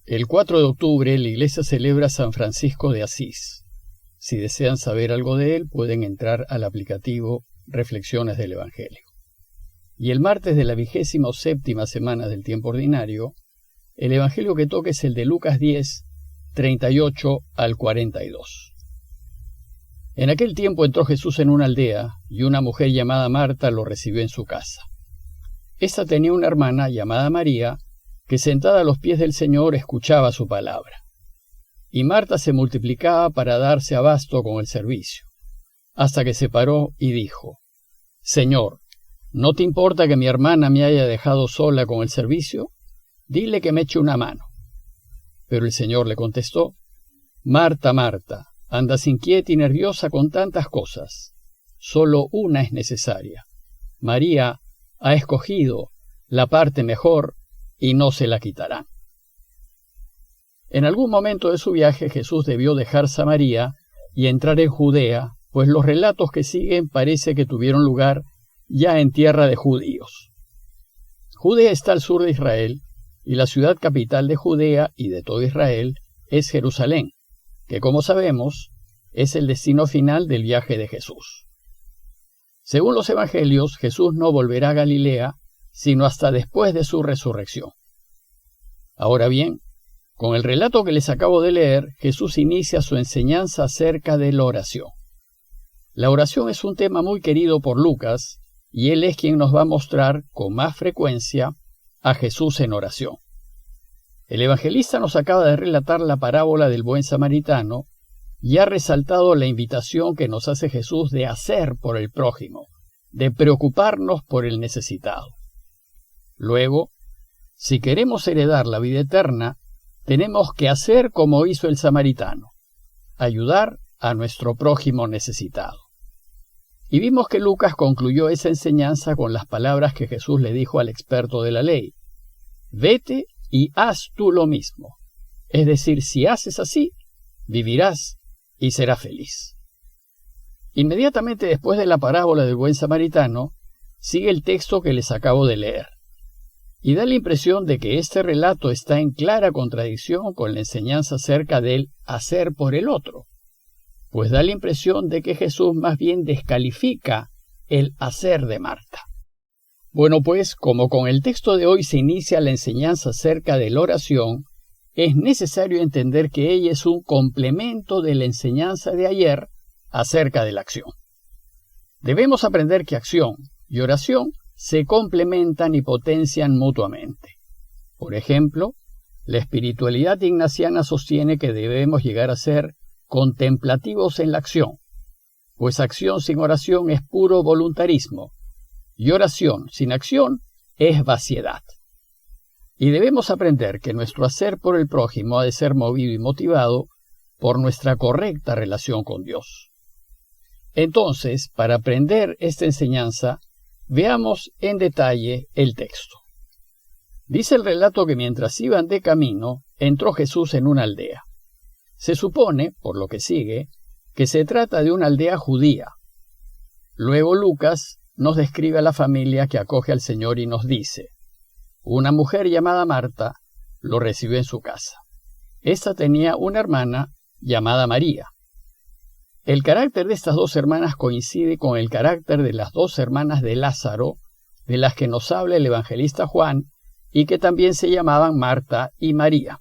El 4 de octubre la iglesia celebra San Francisco de Asís. Si desean saber algo de él, pueden entrar al aplicativo Reflexiones del Evangelio. Y el martes de la 27ª semana del tiempo ordinario, el Evangelio que toca es el de Lucas 10, 38 al 42. En aquel tiempo entró Jesús en una aldea, y una mujer llamada Marta lo recibió en su casa. Esta tenía una hermana llamada María, que sentada a los pies del Señor escuchaba su palabra. Y Marta se multiplicaba para darse abasto con el servicio, hasta que se paró y dijo: Señor, ¿no te importa que mi hermana me haya dejado sola con el servicio? Dile que me eche una mano. Pero el Señor le contestó: Marta, Marta, andas inquieta y nerviosa con tantas cosas. Solo una es necesaria. María ha escogido la parte mejor y no se la quitarán. En algún momento de su viaje Jesús debió dejar Samaria y entrar en Judea, pues los relatos que siguen parece que tuvieron lugar ya en tierra de judíos. Judea está al sur de Israel, y la ciudad capital de Judea y de todo Israel es Jerusalén, que como sabemos es el destino final del viaje de Jesús. Según los evangelios, Jesús no volverá a Galilea, sino hasta después de su resurrección. Ahora bien, con el relato que les acabo de leer, Jesús inicia su enseñanza acerca de la oración. La oración es un tema muy querido por Lucas, y él es quien nos va a mostrar con más frecuencia a Jesús en oración. El evangelista nos acaba de relatar la parábola del buen samaritano y ha resaltado la invitación que nos hace Jesús de hacer por el prójimo, de preocuparnos por el necesitado. Luego, si queremos heredar la vida eterna, tenemos que hacer como hizo el samaritano, ayudar a nuestro prójimo necesitado. Y vimos que Lucas concluyó esa enseñanza con las palabras que Jesús le dijo al experto de la ley: vete y haz tú lo mismo. Es decir, si haces así, vivirás y serás feliz. Inmediatamente después de la parábola del buen samaritano, sigue el texto que les acabo de leer. Y da la impresión de que este relato está en clara contradicción con la enseñanza acerca del hacer por el otro, pues da la impresión de que Jesús más bien descalifica el hacer de Marta. Bueno, pues, como con el texto de hoy se inicia la enseñanza acerca de la oración, es necesario entender que ella es un complemento de la enseñanza de ayer acerca de la acción. Debemos aprender que acción y oración se complementan y potencian mutuamente. Por ejemplo, la espiritualidad ignaciana sostiene que debemos llegar a ser contemplativos en la acción, pues acción sin oración es puro voluntarismo, y oración sin acción es vaciedad. Y debemos aprender que nuestro hacer por el prójimo ha de ser movido y motivado por nuestra correcta relación con Dios. Entonces, para aprender esta enseñanza, veamos en detalle el texto. Dice el relato que mientras iban de camino, entró Jesús en una aldea. Se supone, por lo que sigue, que se trata de una aldea judía. Luego Lucas nos describe a la familia que acoge al Señor y nos dice: una mujer llamada Marta lo recibió en su casa. Esta tenía una hermana llamada María. El carácter de estas dos hermanas coincide con el carácter de las dos hermanas de Lázaro, de las que nos habla el evangelista Juan, y que también se llamaban Marta y María.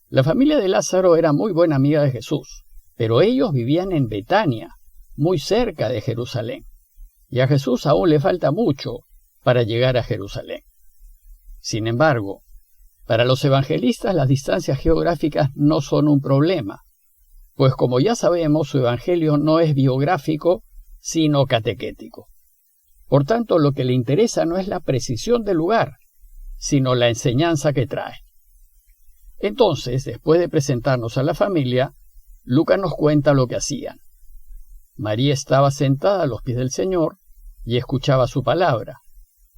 La familia de Lázaro era muy buena amiga de Jesús, pero ellos vivían en Betania, muy cerca de Jerusalén, y a Jesús aún le falta mucho para llegar a Jerusalén. Sin embargo, para los evangelistas las distancias geográficas no son un problema, pues como ya sabemos, su evangelio no es biográfico, sino catequético. Por tanto, lo que le interesa no es la precisión del lugar, sino la enseñanza que trae. Entonces, después de presentarnos a la familia, Lucas nos cuenta lo que hacían. María estaba sentada a los pies del Señor y escuchaba su palabra,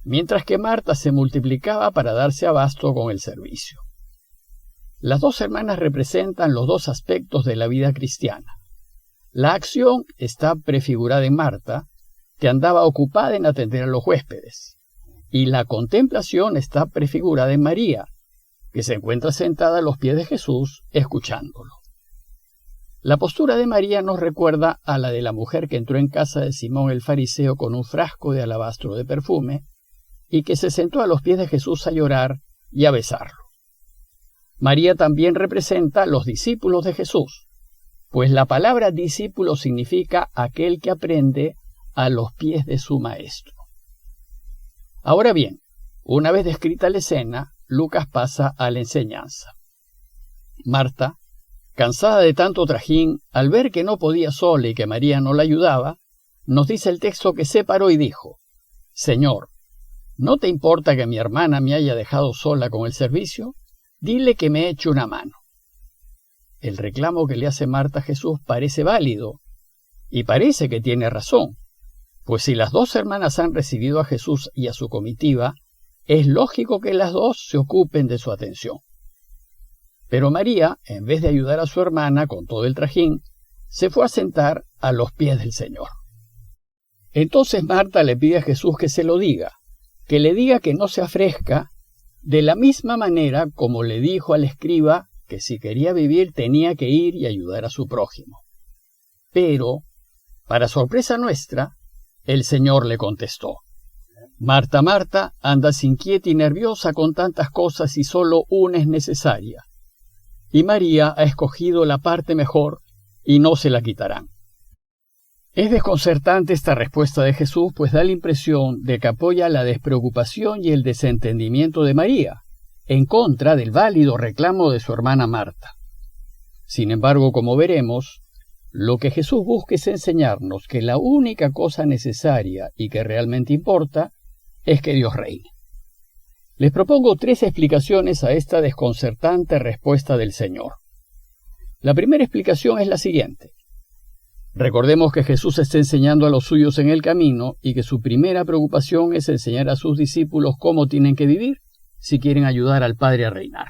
mientras que Marta se multiplicaba para darse abasto con el servicio. Las dos hermanas representan los dos aspectos de la vida cristiana. La acción está prefigurada en Marta, que andaba ocupada en atender a los huéspedes, y la contemplación está prefigurada en María, que se encuentra sentada a los pies de Jesús, escuchándolo. La postura de María nos recuerda a la de la mujer que entró en casa de Simón el fariseo con un frasco de alabastro de perfume y que se sentó a los pies de Jesús a llorar y a besarlo. María también representa a los discípulos de Jesús, pues la palabra discípulo significa aquel que aprende a los pies de su maestro. Ahora bien, una vez descrita la escena, Lucas pasa a la enseñanza. Marta, cansada de tanto trajín, al ver que no podía sola y que María no la ayudaba, nos dice el texto que se paró y dijo: «Señor, ¿no te importa que mi hermana me haya dejado sola con el servicio? Dile que me eche una mano». El reclamo que le hace Marta a Jesús parece válido, y parece que tiene razón, pues si las dos hermanas han recibido a Jesús y a su comitiva, es lógico que las dos se ocupen de su atención. Pero María, en vez de ayudar a su hermana con todo el trajín, se fue a sentar a los pies del Señor. Entonces Marta le pide a Jesús que se lo diga, que le diga que no se afrezca, de la misma manera como le dijo al escriba que si quería vivir tenía que ir y ayudar a su prójimo. Pero, para sorpresa nuestra, el Señor le contestó: «Marta, Marta, andas inquieta y nerviosa con tantas cosas y solo una es necesaria. Y María ha escogido la parte mejor y no se la quitarán». Es desconcertante esta respuesta de Jesús, pues da la impresión de que apoya la despreocupación y el desentendimiento de María, en contra del válido reclamo de su hermana Marta. Sin embargo, como veremos, lo que Jesús busca es enseñarnos que la única cosa necesaria y que realmente importa es que Dios reine. Les propongo 3 explicaciones a esta desconcertante respuesta del Señor. La primera explicación es la siguiente. Recordemos que Jesús está enseñando a los suyos en el camino y que su primera preocupación es enseñar a sus discípulos cómo tienen que vivir si quieren ayudar al Padre a reinar.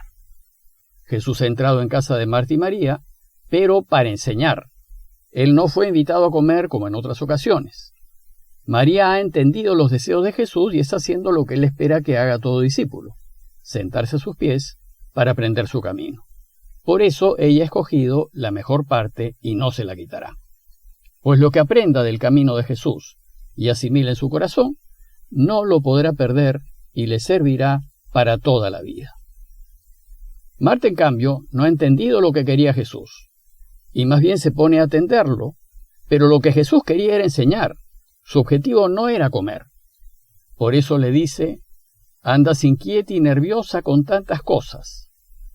Jesús ha entrado en casa de Marta y María, pero para enseñar. Él no fue invitado a comer como en otras ocasiones. María ha entendido los deseos de Jesús y está haciendo lo que él espera que haga todo discípulo: sentarse a sus pies para aprender su camino. Por eso ella ha escogido la mejor parte y no se la quitará. Pues lo que aprenda del camino de Jesús y asimile en su corazón, no lo podrá perder y le servirá para toda la vida. Marta, en cambio, no ha entendido lo que quería Jesús, y más bien se pone a atenderlo, pero lo que Jesús quería era enseñar. Su objetivo no era comer. Por eso le dice: «Andas inquieta y nerviosa con tantas cosas»,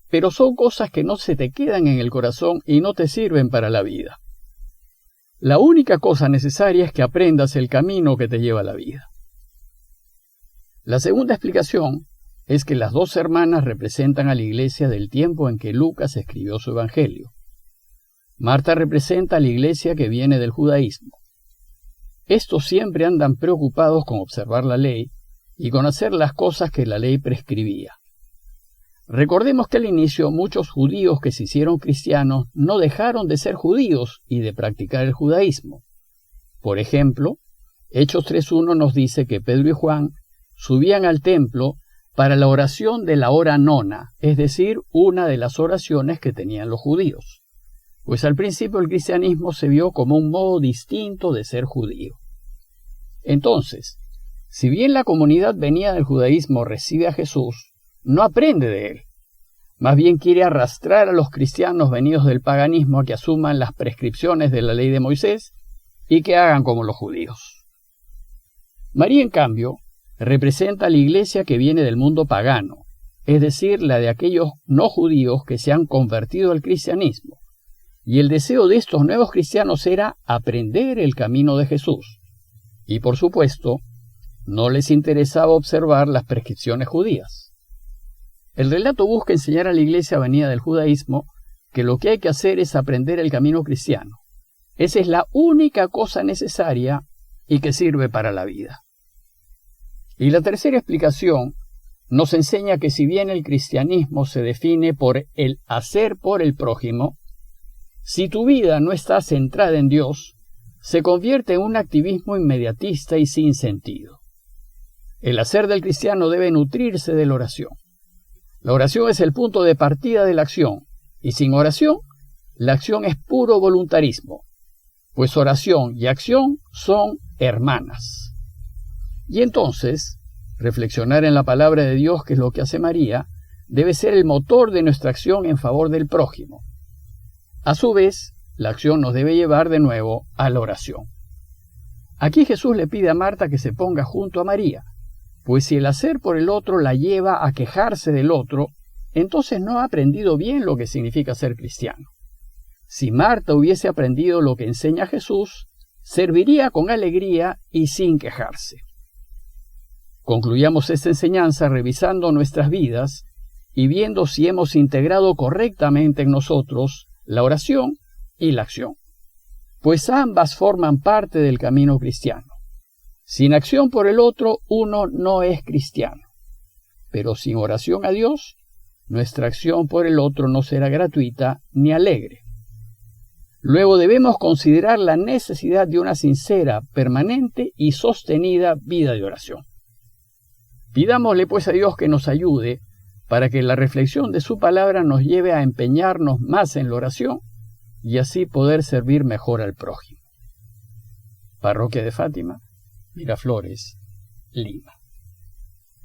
pero son cosas que no se te quedan en el corazón y no te sirven para la vida. La única cosa necesaria es que aprendas el camino que te lleva a la vida. La segunda explicación es que las dos hermanas representan a la iglesia del tiempo en que Lucas escribió su evangelio. Marta representa a la iglesia que viene del judaísmo. Estos siempre andan preocupados con observar la ley y con hacer las cosas que la ley prescribía. Recordemos que al inicio muchos judíos que se hicieron cristianos no dejaron de ser judíos y de practicar el judaísmo. Por ejemplo, Hechos 3:1 nos dice que Pedro y Juan subían al templo para la oración de la hora nona, es decir, una de las oraciones que tenían los judíos. Pues al principio el cristianismo se vio como un modo distinto de ser judío. Entonces, si bien la comunidad venida del judaísmo recibe a Jesús, no aprende de él. Más bien quiere arrastrar a los cristianos venidos del paganismo a que asuman las prescripciones de la ley de Moisés y que hagan como los judíos. María, en cambio, representa a la iglesia que viene del mundo pagano, es decir, la de aquellos no judíos que se han convertido al cristianismo. Y el deseo de estos nuevos cristianos era aprender el camino de Jesús. Y por supuesto, no les interesaba observar las prescripciones judías. El relato busca enseñar a la iglesia venida del judaísmo que lo que hay que hacer es aprender el camino cristiano. Esa es la única cosa necesaria y que sirve para la vida. Y la tercera explicación nos enseña que si bien el cristianismo se define por el hacer por el prójimo, si tu vida no está centrada en Dios, se convierte en un activismo inmediatista y sin sentido. El hacer del cristiano debe nutrirse de la oración. La oración es el punto de partida de la acción, y sin oración, la acción es puro voluntarismo, pues oración y acción son hermanas. Y entonces, reflexionar en la palabra de Dios, que es lo que hace María, debe ser el motor de nuestra acción en favor del prójimo. A su vez, la acción nos debe llevar de nuevo a la oración. Aquí Jesús le pide a Marta que se ponga junto a María, pues si el hacer por el otro la lleva a quejarse del otro, entonces no ha aprendido bien lo que significa ser cristiano. Si Marta hubiese aprendido lo que enseña Jesús, serviría con alegría y sin quejarse. Concluyamos esta enseñanza revisando nuestras vidas y viendo si hemos integrado correctamente en nosotros la oración y la acción, pues ambas forman parte del camino cristiano. Sin acción por el otro, uno no es cristiano, pero sin oración a Dios, nuestra acción por el otro no será gratuita ni alegre. Luego debemos considerar la necesidad de una sincera, permanente y sostenida vida de oración. Pidámosle pues a Dios que nos ayude para que la reflexión de su palabra nos lleve a empeñarnos más en la oración y así poder servir mejor al prójimo. Parroquia de Fátima, Miraflores, Lima.